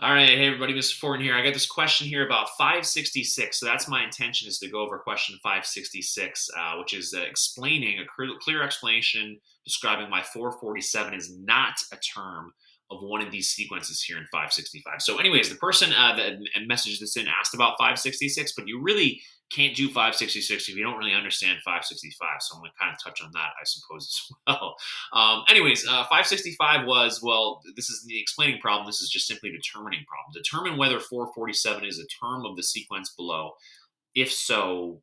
All right, hey everybody, Mr. Fortin here. I got this question here about 566. So that's my intention is to go over question 566, which is explaining clear explanation describing why 447 is not a term of one of these sequences here in 565. So, anyways, the person that messaged this in asked about 566, but you really can't do 566 if you don't really understand 565. So I'm going to kind of touch on that, I suppose, as well. Anyways, 565 was, well, this is the explaining problem. This is just simply a determining problem. Determine whether 447 is a term of the sequence below. If so,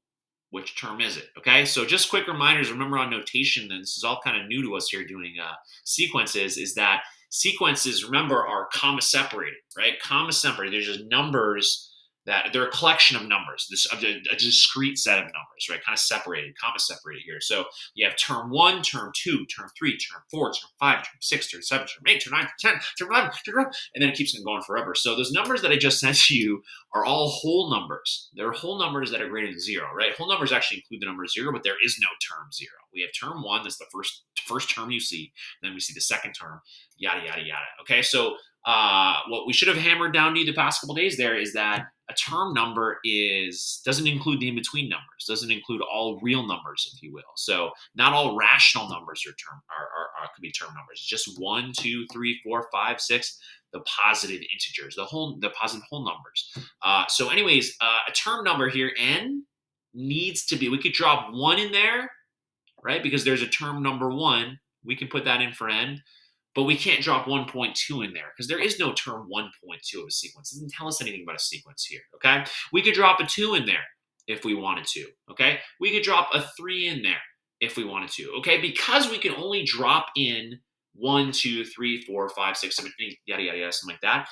which term is it? Okay, so just quick reminders. Remember on notation, and this is all kind of new to us here doing sequences, is that sequences, remember, are comma separated, right? Comma separated. There's just numbers that they're a collection of numbers, a discrete set of numbers, right? Kind of separated, comma separated here. So you have term one, term two, term three, term four, term five, term six, term seven, term eight, term nine, term 10, term 11, term 12, and then it keeps going forever. So those numbers that I just sent to you are all whole numbers. They're whole numbers that are greater than zero, right? Whole numbers actually include the number zero, but there is no term zero. We have term one, that's the first term you see. Then we see the second term, yada, yada, yada. Okay, so what we should have hammered down to you the past couple days there is that a term number doesn't include the in-between numbers, doesn't include all real numbers, if you will. So not all rational numbers could be term numbers. Just one, two, three, four, five, six, the positive integers, the positive whole numbers. So, anyways, a term number here, n, needs to be. We could drop one in there, right? Because there's a term number one. We can put that in for n, but we can't drop 1.2 in there because there is no term 1.2 of a sequence. It doesn't tell us anything about a sequence here. Okay, we could drop a 2 in there if we wanted to. Okay, we could drop a 3 in there if we wanted to. Okay, because we can only drop in 1, 2, 3, 4, 5, 6, 7, 8, yada yada yada, something like that.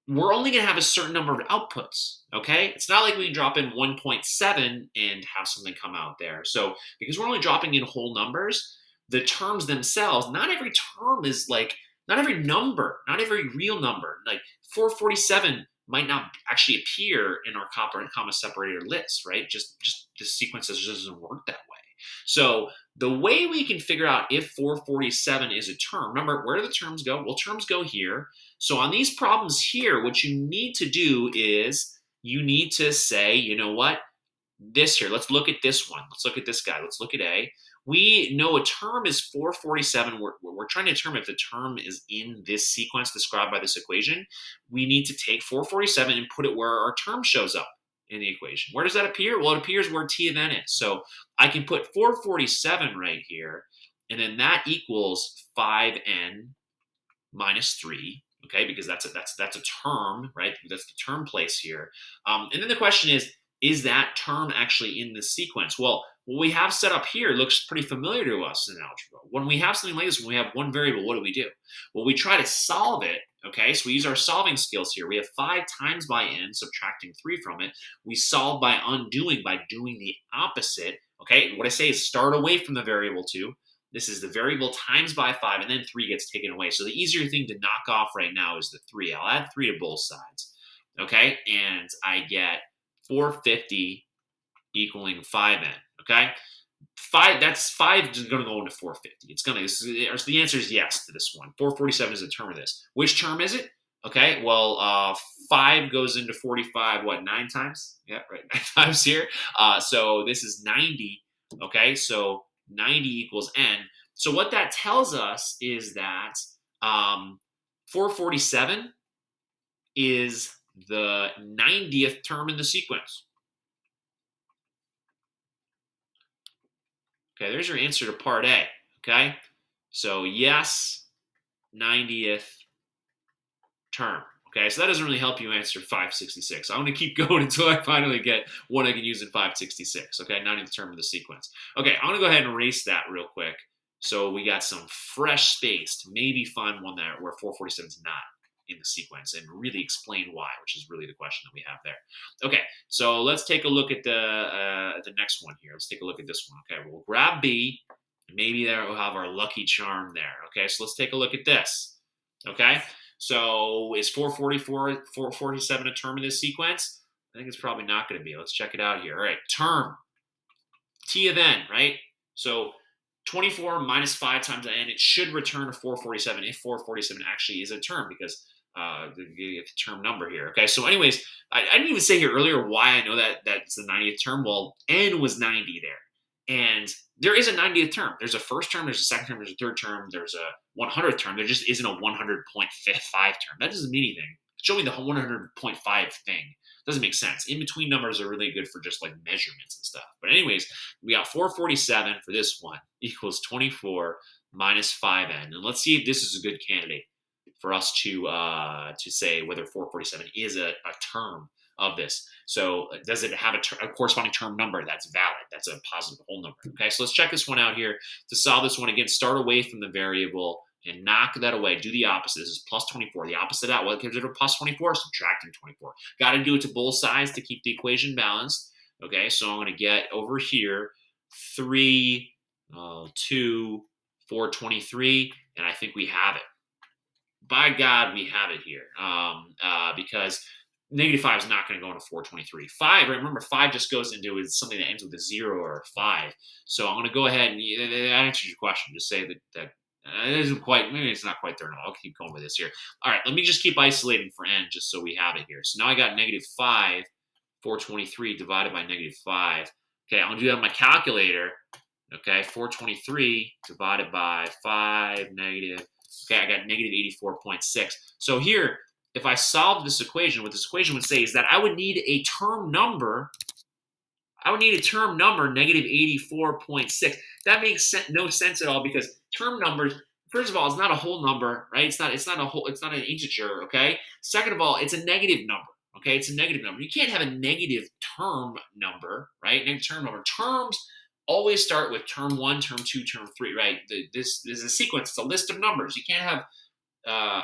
We're only going to have a certain number of outputs. Okay, it's not like we can drop in 1.7 and have something come out there. So because we're only dropping in whole numbers, the terms themselves, not every term is like, not every number, not every real number. Like 447 might not actually appear in our comma separator list, right? Just the sequence just doesn't work that way. So the way we can figure out if 447 is a term, remember, where do the terms go? Well, terms go here. So on these problems here, what you need to do is you need to say, you know what? This here, let's look at this one. Let's look at this guy. Let's look at A. We know a term is 447. We're trying to determine if the term is in this sequence described by this equation. We need to take 447 and put it where our term shows up in the equation. Where does that appear? Well, it appears where T of n is. So I can put 447 right here, and then that equals 5n minus 3. Okay, because that's a term, right? That's the term place here. And then the question is that term actually in the sequence? Well, what we have set up here looks pretty familiar to us in algebra. When we have something like this, when we have one variable, what do? Well, we try to solve it, okay? So we use our solving skills here. We have 5 times by n, subtracting 3 from it. We solve by undoing, by doing the opposite, okay? What I say is start away from the variable 2. This is the variable times by 5, and then 3 gets taken away. So the easier thing to knock off right now is the 3. I'll add 3 to both sides, okay? And I get 450 equaling 5n, okay? 5 is going to go into 450. The answer is yes to this one. 447 is a term of this. Which term is it? Okay, well, 5 goes into 45, what, 9 times? Yeah, right, 9 times here. So this is 90, okay? So 90 equals n. So what that tells us is that 447 is the 90th term in the sequence. Okay, there's your answer to part A. Okay, so yes, 90th term. Okay, so that doesn't really help you answer 566. I'm going to keep going until I finally get one I can use in 566. Okay, 90th term of the sequence. Okay, I'm going to go ahead and erase that real quick. So we got some fresh space to maybe find one there where 447 is not in the sequence and really explain why, which is really the question that we have there. Okay, so let's take a look at the next one here. Let's take a look at this one. Okay, we'll grab B. Maybe there we'll have our lucky charm there. Okay, so let's take a look at this. Okay, so is 447 a term in this sequence? I think it's probably not going to be. Let's check it out here. All right, term, T of n, right? So 24 minus 5 times n, it should return a 447 if 447 actually is a term, because the term number here. Okay, so anyways, I didn't even say here earlier why I know that that's the 90th term. Well, n was 90 there, and there is a 90th term. There's a first term, there's a second term, there's a third term, there's a 100th term. There just isn't a 100.5 term. That doesn't mean anything. Show me the 100.5 thing. Doesn't make sense. In between numbers are really good for just like measurements and stuff. But anyways, we got 447 for this one equals 24 minus 5n. And let's see if this is a good candidate for us to say whether 447 is a term of this. So does it have a corresponding term number that's valid? That's a positive whole number. Okay, so let's check this one out here. To solve this one, again, start away from the variable and knock that away. Do the opposite. This is plus 24. The opposite of that, what gives it a plus 24? Subtracting 24. Got to do it to both sides to keep the equation balanced. Okay, so I'm going to get over here 3, 2, 423, and I think we have it. By God, we have it here because negative 5 is not going to go into 423. 5, remember, 5 just goes into something that ends with a 0 or a 5. So I'm going to go ahead and that answers your question. Just say that it isn't quite, maybe it's not quite there now. I'll keep going with this here. All right, let me just keep isolating for n just so we have it here. So now I got negative 5, 423 divided by negative 5. Okay, I'm going to do that on my calculator. Okay, 423 divided by 5 negative. Okay, I got negative 84.6. So here, if I solve this equation, what this equation would say is that I would need a term number. I would need a term number, negative 84.6. That makes no sense at all because term numbers, first of all, it's not a whole number, right? It's not an integer, okay? Second of all, it's a negative number, okay? It's a negative number. You can't have a negative term number, right? Negative term number. Terms always start with term 1, term 2, term 3, right? This is a sequence. It's a list of numbers. You can't have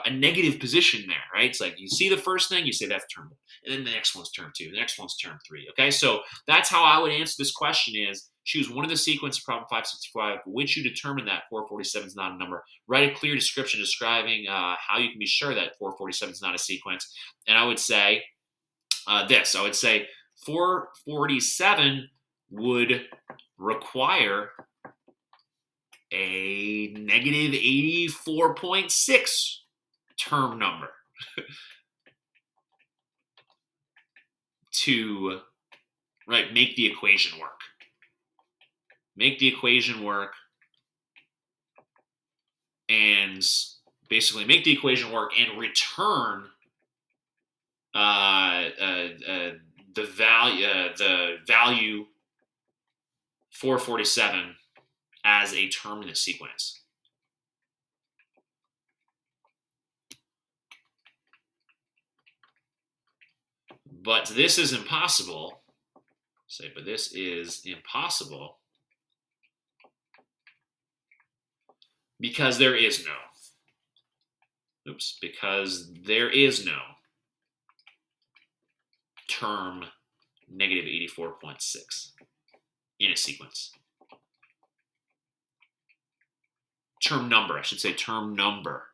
a negative position there, right? It's like you see the first thing, you say that's term 1, and then the next one's term 2, the next one's term 3, okay? So that's how I would answer this question is choose one of the sequence of problem 565, which you determine that 447 is not a number. Write a clear description describing how you can be sure that 447 is not a sequence. And I would say this. I would say 447 would require a negative 84.6 term number to make the equation work. Make the equation work and basically make the equation work and return the value 447 as a term in the sequence. But this is impossible. But this is impossible because there is no. Because there is no term negative 84.6 in a sequence. Term number, I should say term number.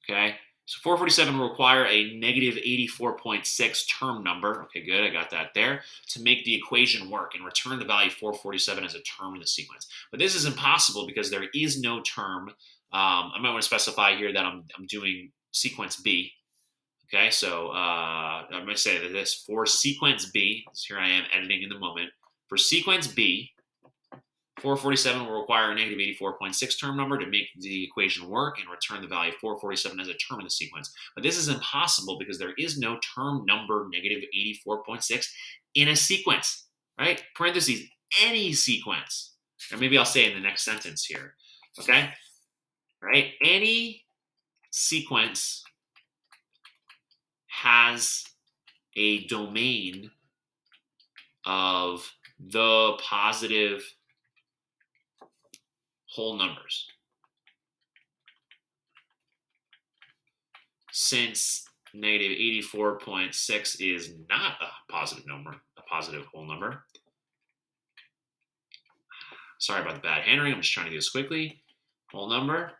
Okay, so 447 will require a negative 84.6 term number. Okay, good, I got that there, to make the equation work and return the value 447 as a term in the sequence. But this is impossible because there is no term. I might want to specify here that I'm doing sequence B. Okay, so I'm going to say that this for sequence B, so here I am editing in the moment. For sequence B, 447 will require a negative 84.6 term number to make the equation work and return the value 447 as a term in the sequence. But this is impossible because there is no term number negative 84.6 in a sequence, right? Parentheses, any sequence. Or maybe I'll say in the next sentence here, okay? Right? Any sequence has a domain of the positive whole numbers. Since negative 84.6 is not a positive number, a positive whole number. Sorry about the bad handwriting. I'm just trying to do this quickly. Whole number.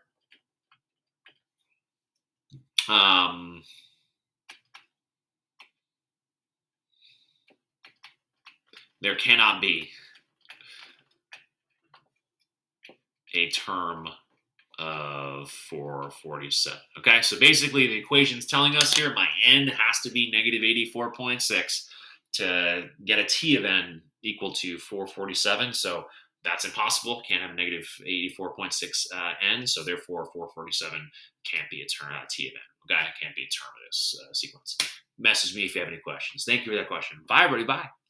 There cannot be a term of 447. Okay, so basically the equation is telling us here my n has to be negative 84.6 to get a t of n equal to 447. So that's impossible. Can't have negative 84.6 n. So therefore 447 can't be a term, t of n. Okay, it can't be a term of this sequence. Message me if you have any questions. Thank you for that question. Bye, everybody. Bye.